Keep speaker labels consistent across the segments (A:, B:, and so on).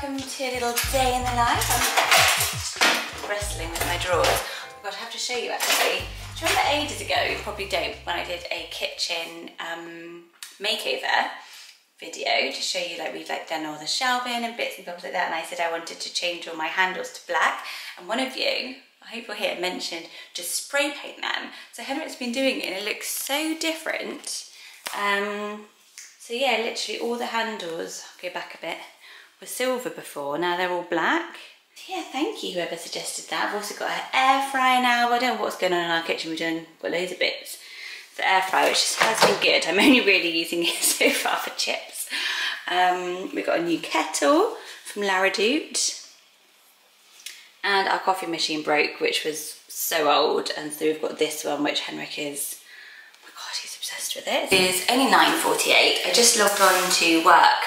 A: welcome to a little day in the life. I'm wrestling with my drawers. Oh God, I have to show you actually. Do you remember ages ago, you probably don't, when I did a kitchen makeover video to show you like we've like done all the shelving and bits and bobs like that, and I said I wanted to change all my handles to black, and one of you, I hope you're here, mentioned just spray paint them. So Henrik's been doing it and it looks so different. So yeah, literally all the handles, I'll go back a bit, were silver before, now they're all black. Yeah, thank you whoever suggested that. I've also got an air fryer now. I don't know what's going on in our kitchen, we've got loads of bits. The air fryer, which has been good. I'm only really using it so far for chips. We've got a new kettle from Laradoot. And our coffee machine broke, which was so old. And so we've got this one, which Henrik is, oh my God, he's obsessed with it. It is only 9:48. I just logged on to work.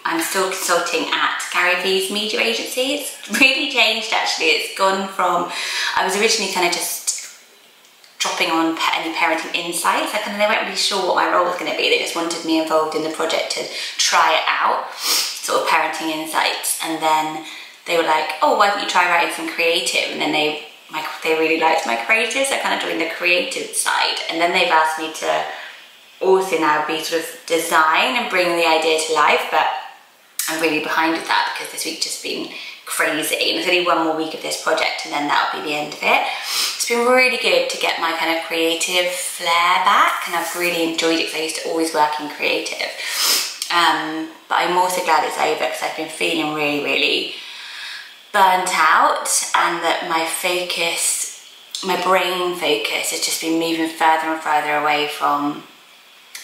A: I'm still consulting at Gary V's media agency. It's really changed actually. It's gone from, I was originally kind of just dropping on any parenting insights. They weren't really sure what my role was going to be. They just wanted me involved in the project to try it out, sort of parenting insights. And then they were like, oh, why don't you try writing some creative? And then they really liked my creative, so I kind of joined the creative side. And then they've asked me to also now be sort of design and bring the idea to life, but I'm really behind with that because this week's just been crazy. And there's only one more week of this project and then that'll be the end of it. It's been really good to get my kind of creative flair back, and I've really enjoyed it because I used to always work in creative. But I'm also glad it's over because I've been feeling really, really burnt out, and that my focus, my brain focus has just been moving further and further away from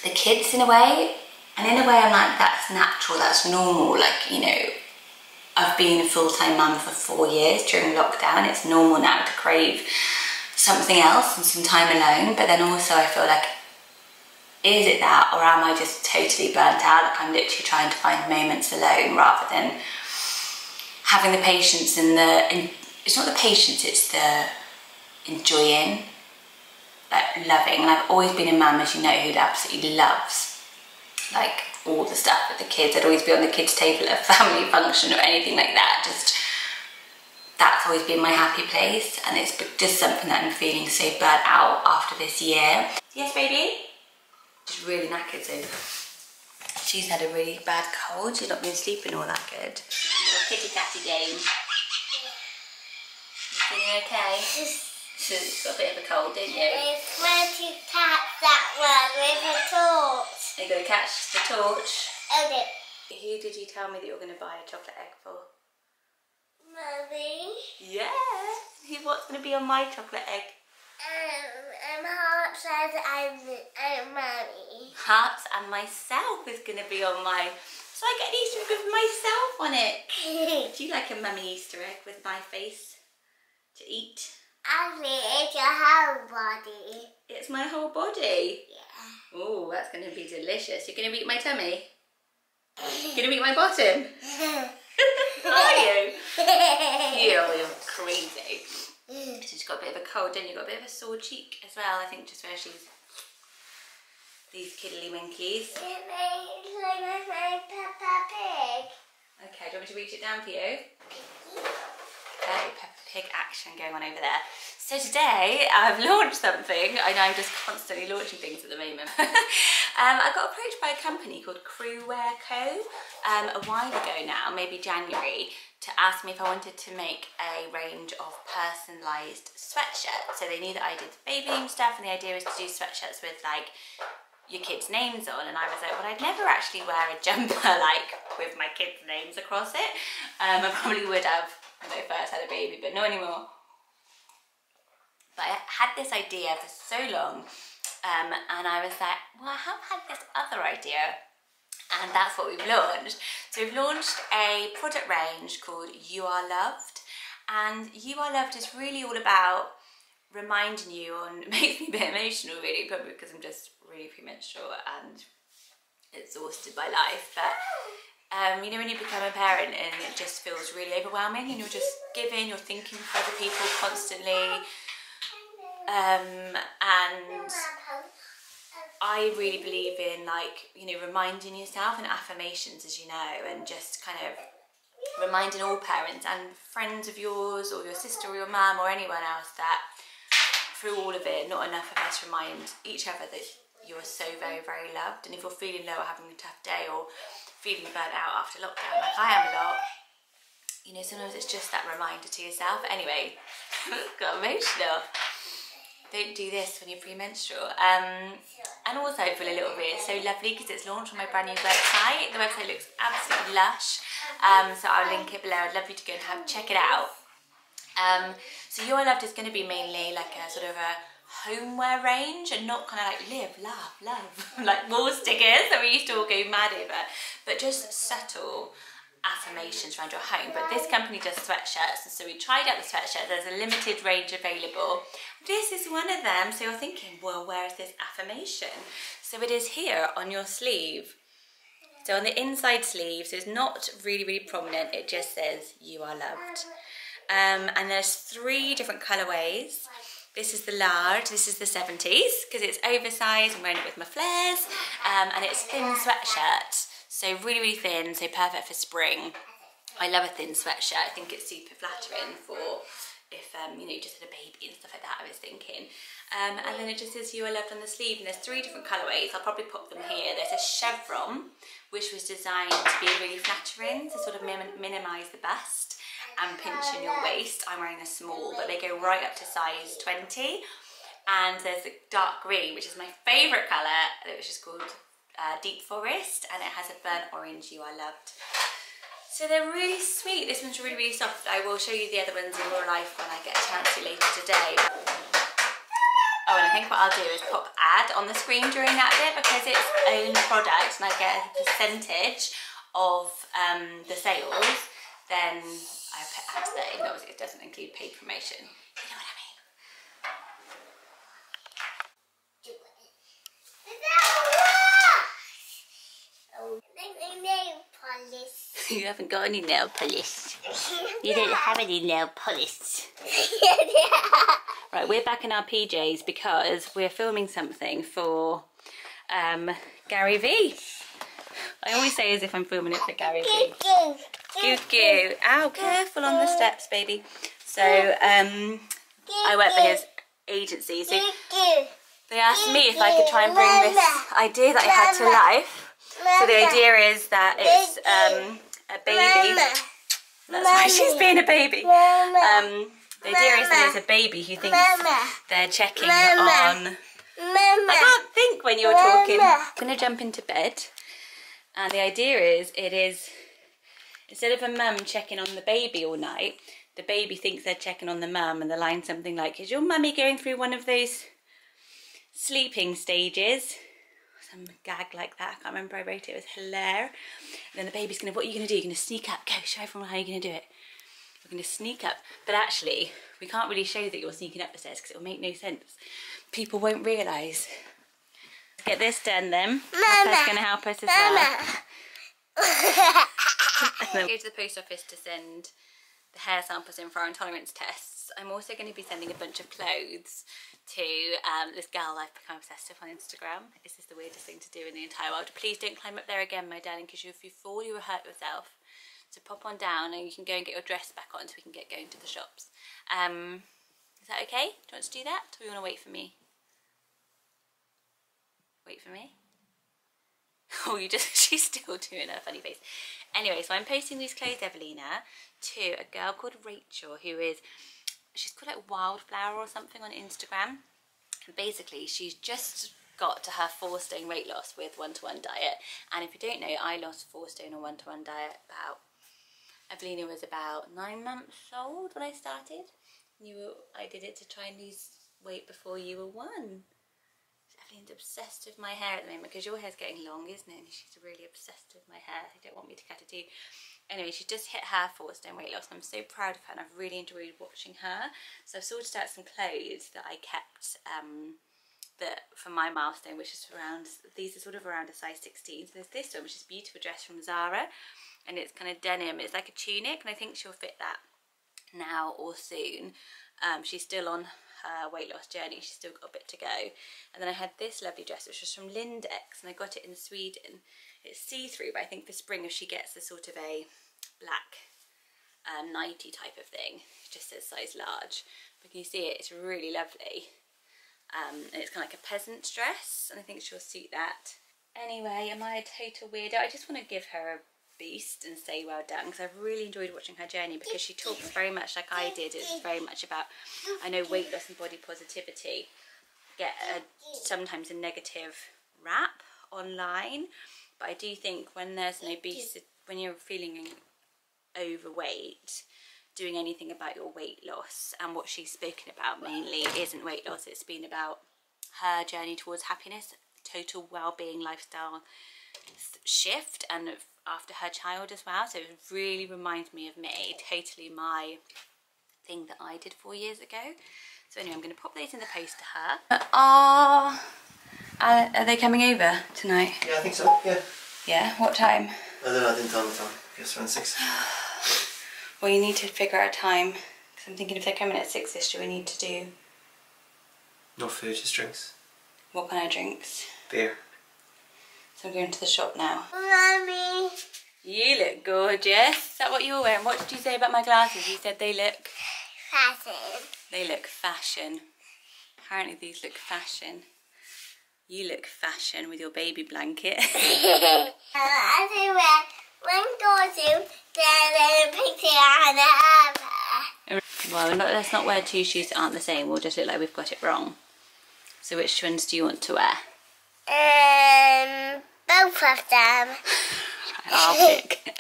A: the kids in a way. And in a way I'm like, that's natural, that's normal. Like, you know, I've been a full-time mum for 4 years during lockdown. It's normal now to crave something else and some time alone. But then also I feel like, is it that, or am I just totally burnt out? Like I'm literally trying to find moments alone rather than having the patience and it's not the patience, it's the enjoying, like loving. And I've always been a mum, as you know, who absolutely loves like all the stuff with the kids. I'd always be on the kids' table at a family function or anything like that. Just, that's always been my happy place, and it's just something that I'm feeling so burnt out after this year. Yes, baby? She's really knackered, so she's had a really bad cold. She's not been sleeping all that good. Little kitty catty game. You feeling okay? She's got a bit of a cold, didn't you?
B: It's when to catch that one with a torch.
A: Are you going to catch the torch?
B: Okay.
A: Who did you tell me that you were going to buy a chocolate egg for?
B: Mummy.
A: Yeah. What's going to be on my chocolate egg?
B: Hearts and Mummy.
A: Hearts and myself is going to be on my... So I get an Easter egg with myself on it. Do you like a mummy Easter egg with my face to eat?
B: Actually, it's your whole body.
A: It's my whole body?
B: Yeah.
A: Oh, that's going to be delicious. You're going to eat my tummy? You're going to eat my bottom? Are you? You're crazy. She's got a bit of a cold, and you've got a bit of a sore cheek as well, I think, just where she's... These kiddly winkies.
B: It makes like my Peppa Pig.
A: Okay, do you want me to reach it down for you? Peppa Pig action going on over there. So today I've launched something. I know I'm just constantly launching things at the moment. I got approached by a company called Crewwear Co. A while ago now, maybe January, to ask me if I wanted to make a range of personalised sweatshirts. So they knew that I did babying stuff, and the idea was to do sweatshirts with like your kids' names on. And I was like, well, I'd never actually wear a jumper like with my kids' names across it. I probably would have when I first had a baby, but not anymore. But I had this idea for so long, and I was like, well, I have had this other idea, and that's what we've launched. So we've launched a product range called You Are Loved, and You Are Loved is really all about reminding you, and it makes me a bit emotional really, probably because I'm just really premenstrual and exhausted by life, but you know, when you become a parent and it just feels really overwhelming, and you're just giving, you're thinking for other people constantly, and I really believe in, like, you know, reminding yourself, and affirmations, as you know, and just kind of reminding all parents and friends of yours or your sister or your mum or anyone else that through all of it, not enough of us remind each other that you are so very, very loved. And if you're feeling low or having a tough day or feeling burnt out after lockdown, like I am a lot, you know, sometimes it's just that reminder to yourself. Anyway, got emotional. Don't do this when you're premenstrual. And also I feel a little bit, it's so lovely because it's launched on my brand new website. The website looks absolutely lush. So I'll link it below. I'd love you to go and check it out. So You Are Loved is going to be mainly like a sort of a homeware range and not kind of like live, love, love, like wall stickers that we used to all go mad over, but just subtle affirmations around your home. But this company does sweatshirts, and so we tried out the sweatshirt. There's a limited range available. This is one of them. So you're thinking, well, where is this affirmation? So it is here on your sleeve. So on the inside sleeve, so it's not really, really prominent. It just says you are loved. And there's 3 different colourways. This is the large, this is the 70s, because it's oversized. I'm wearing it with my flares, and it's thin sweatshirt. So really, really thin, so perfect for spring. I love a thin sweatshirt. I think it's super flattering for if, you know, you just had a baby and stuff like that, I was thinking. And then it just says You Are Loved on the sleeve, and there's 3 different colourways. I'll probably pop them here. There's a chevron, which was designed to be really flattering, to sort of minimise the bust and pinch in your waist. I'm wearing a small, but they go right up to size 20. And there's a dark green, which is my favourite colour, which is called Deep Forest, and it has a burnt orange You Are Loved. So they're really sweet. This one's really, really soft. I will show you the other ones in real life when I get a chance to later today. Oh, and I think what I'll do is pop ad on the screen during that bit, because it's own product and I get a percentage of the sales, then I put ads there, even though it doesn't include paid promotion. You know what I mean?
B: Nail polish.
A: You haven't got any nail polish. You don't have any nail polish. Right, we're back in our PJs because we're filming something for Gary V. I always say as if I'm filming it for Gary V. Goo. Ow, careful on the steps, baby. So, I work for his agency, so they asked me if I could try and bring this idea that I had to life. So the idea is that it's a baby. That's why she's being a baby. The idea is that it's a baby who thinks they're checking on... I can't think when you're talking. I'm going to jump into bed. And the idea is, instead of a mum checking on the baby all night, the baby thinks they're checking on the mum, and the line's something like, is your mummy going through one of those sleeping stages? Some gag like that. I can't remember, I wrote it. It was hilarious. And then the baby's going to, what are you going to do? You're going to sneak up. Go, show everyone how you're going to do it. We're going to sneak up. But actually, we can't really show that you're sneaking up the stairs because it will make no sense. People won't realise. Let's get this done then. Papa's going to help us as well. And then go to the post office to send the hair samples in for our intolerance tests. I'm also going to be sending a bunch of clothes to this girl I've become obsessed with on Instagram. This is the weirdest thing to do in the entire world. Please don't climb up there again, my darling, because if you fall, you will hurt yourself. So pop on down and you can go and get your dress back on so we can get going to the shops. Is that okay? Do you want to do that? Or do you want to wait for me? Wait for me? Oh, she's still doing her funny face. Anyway, so I'm posting these clothes, Evelina, to a girl called Rachel, who is, she's called like Wildflower or something on Instagram. And basically, she's just got to her 4 stone weight loss with one-to-one diet. And if you don't know, I lost 4 stone on one-to-one diet about, Evelina was about 9 months old when I started. I did it to try and lose weight before you were 1. Evelyn's obsessed with my hair at the moment because your hair's getting long, isn't it? And she's really obsessed with my hair. They don't want me to cut it too. Anyway, she just hit her 4 stone weight loss, and I'm so proud of her, and I've really enjoyed watching her. So I've sorted out some clothes that I kept that for my milestone, which is around, these are sort of around a size 16. So there's this one, which is a beautiful dress from Zara, and it's kind of denim. It's like a tunic, and I think she'll fit that now or soon. She's still on her weight loss journey. She's still got a bit to go. And then I had this lovely dress, which was from Lindex, and I got it in Sweden. It's see-through, but I think for spring, if she gets a sort of a black nighty type of thing. It just says size large. But can you see it? It's really lovely. And it's kind of like a peasant dress, and I think she'll suit that. Anyway, am I a total weirdo? I just want to give her a boost and say well done, because I've really enjoyed watching her journey, because she talks very much like I did. It's very much about, I know weight loss and body positivity get sometimes a negative rap online, but I do think when there's an obesity, when you're feeling overweight, doing anything about your weight loss, and what she's spoken about mainly isn't weight loss, it's been about her journey towards happiness, total well-being, lifestyle shift, and after her child as well. So it really reminds me of me, totally my thing that I did 4 years ago. So anyway, I'm going to pop these in the post to her. Are they coming over tonight?
C: Yeah, I think so, yeah.
A: Yeah, what time?
C: I don't know, I didn't tell the time. I guess around 6.
A: Well, you need to figure out a time, because I'm thinking if they're coming at 6ish, do we need to do...
C: No food, just drinks.
A: What kind of drinks?
C: Beer.
A: So I'm going to the shop now.
B: Mommy.
A: You look gorgeous. Is that what you're wearing? What did you say about my glasses? You said they look...
B: Fashion.
A: They look fashion. Apparently these look fashion. You look fashion with your baby blanket.
B: I think when go to the picture on the other.
A: Well, let's not wear two shoes that aren't the same. We'll just look like we've got it wrong. So which ones do you want to wear?
B: Both of them.
A: I'll pick.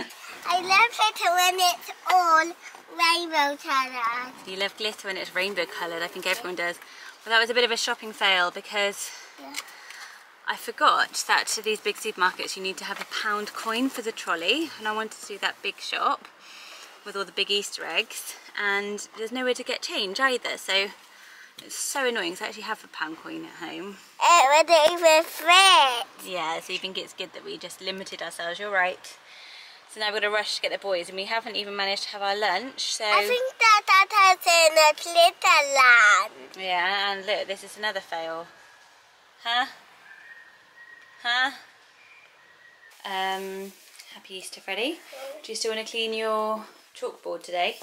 B: I love it when it's all rainbow colours.
A: You love glitter when it's rainbow coloured. I think everyone does. Well, that was a bit of a shopping fail, because I forgot that to these big supermarkets you need to have a £1 coin for the trolley, and I wanted to do that big shop with all the big Easter eggs, and there's nowhere to get change either, so it's so annoying. So I actually have a £1 coin at home.
B: It would even fit.
A: Yeah, so you think it's good that we just limited ourselves, you're right. So now we've got to rush to get the boys, and we haven't even managed to have our lunch, so...
B: I think that has in a glitter land.
A: Yeah, and look, this is another fail. Huh? Huh? Happy Easter, Freddie. Do you still want to clean your chalkboard today?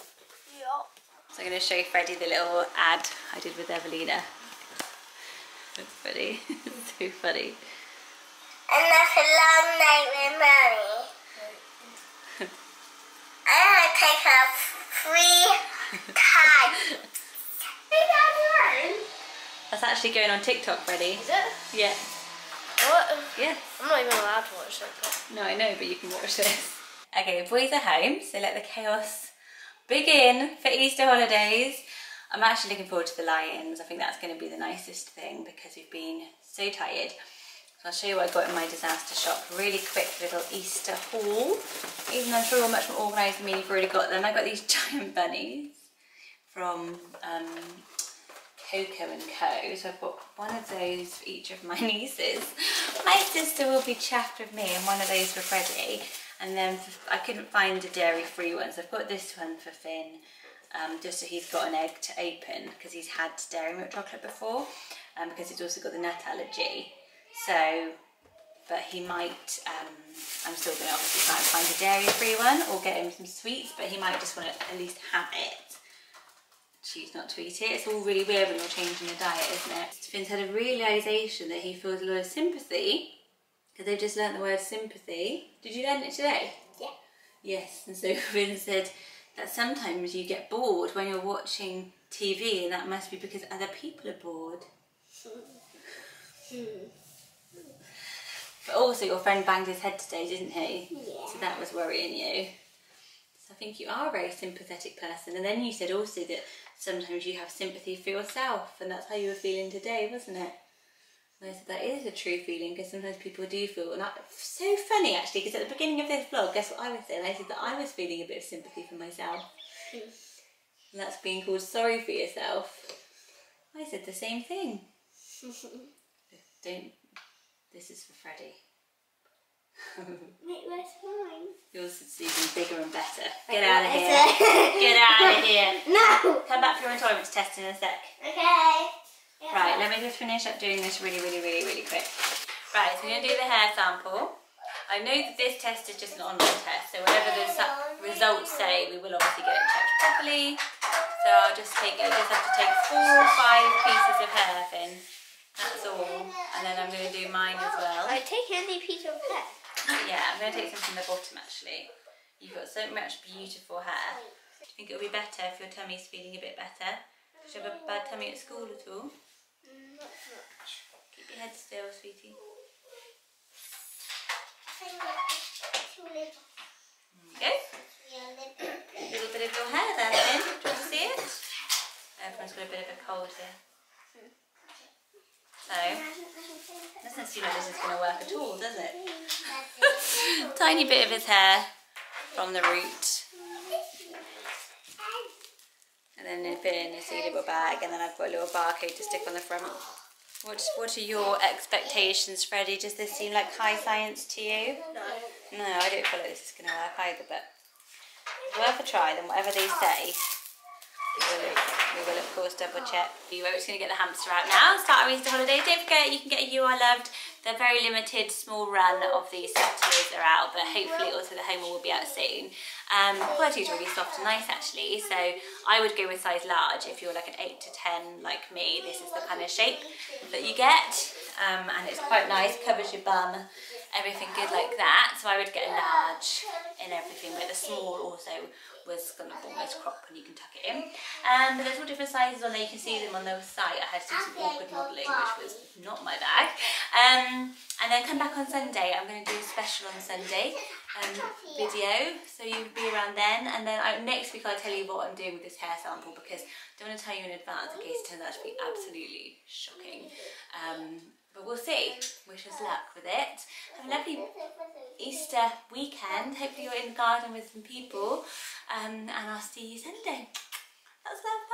B: Yup.
A: So I'm going to show Freddie the little ad I did with Evelina. That's funny. So funny.
B: And that's a long night with Mommy. I'm going to take a free time.
A: That's actually going on TikTok, Freddie.
D: Is it?
A: Yeah.
D: What?
A: Yeah.
D: I'm not even allowed to watch it.
A: No, I know, but you can watch this. Okay, the boys are home, so let the chaos begin for Easter holidays. I'm actually looking forward to the lie-ins. I think that's going to be the nicest thing, because we've been so tired. So I'll show you what I got in my disaster shop. Really quick little Easter haul. Even though I'm sure you're much more organised than me, you've already got them. I got these giant bunnies from Coco & Co. So I've got one of those for each of my nieces. My sister will be chuffed with me, and one of those for Freddie. And then I couldn't find a dairy-free one, so I've got this one for Finn, just so he's got an egg to open, because he's had dairy milk chocolate before, because he's also got the nut allergy. So, but he might, I'm still going to obviously try and find a dairy-free one, or get him some sweets, but he might just want to at least have it. Choose not to eat it. It's all really weird when you're changing a diet, isn't it? Finn's had a realisation that he feels a lot of sympathy, because they've just learnt the word sympathy. Did you learn it today?
B: Yeah.
A: Yes, and so Finn said that sometimes you get bored when you're watching TV, and that must be because other people are bored. But also your friend banged his head today, didn't he?
B: Yeah.
A: So that was worrying you. So I think you are a very sympathetic person. And then you said also that sometimes you have sympathy for yourself, and that's how you were feeling today, wasn't it? And I said that is a true feeling, because sometimes people do feel, and so funny actually, because at the beginning of this vlog, guess what I was saying? I said that I was feeling a bit of sympathy for myself. And that's being called sorry for yourself. I said the same thing. Don't, this is for Freddie.
B: Wait, where's mine?
A: Yours is even bigger and better. Get out of here. Get out of here.
B: No!
A: Come back for your intolerance test in a sec.
B: Okay.
A: Right, let me just finish up doing this really quick. Right, so we're going to do the hair sample. I know that this test is just an online test, so whatever the results say, we will obviously get it checked properly. So I'll just take, I just have to take 4 or 5 pieces of hair, Finn. That's all. And then I'm going to do mine as well.
B: I take any piece of hair.
A: Yeah, I'm going to take some from the bottom actually. You've got so much beautiful hair. Do you think it'll be better if your tummy's feeling a bit better? Did you have a bad tummy at school at all?
B: Not much.
A: Keep your head still, sweetie.
B: I think it's too little.
A: There you go. A little bit of your hair there, Finn. Do you want to see it? Everyone's got a bit of a cold here. So, doesn't seem like this is going to work at all, does it? Tiny bit of his hair from the root. And then in this little bag, and then I've got a little barcode to stick on the front. What are your expectations, Freddie? Does this seem like high science to you? No, I don't feel like this is going to work either, but it's worth a try. Then whatever they say, we will of course double check. We're just going to get the hamster out now, start our Easter holiday. Don't forget you can get a You Are Loved. They're very limited, small run of these set toys are out, but hopefully also the home will be out soon. Quality is really soft and nice actually, so I would go with size large. If you're like an 8 to 10 like me, this is the kind of shape that you get, and it's quite nice, covers your bum, everything good like that. So I would get a large in everything, but the small also was kind of almost crop and you can tuck it in. But there's all different sizes on there, you can see them on the site. I had to do some awkward modelling, which was not my bag. And then come back on Sunday. I'm going to do a special on Sunday video, so you'll be around then. And then next week I'll tell you what I'm doing with this hair sample, because I don't want to tell you in advance in case it turns out to be absolutely shocking. But we'll see. Wish us luck with it. Have a lovely Easter weekend. Hopefully you're in the garden with some people. And I'll see you Sunday. That's love.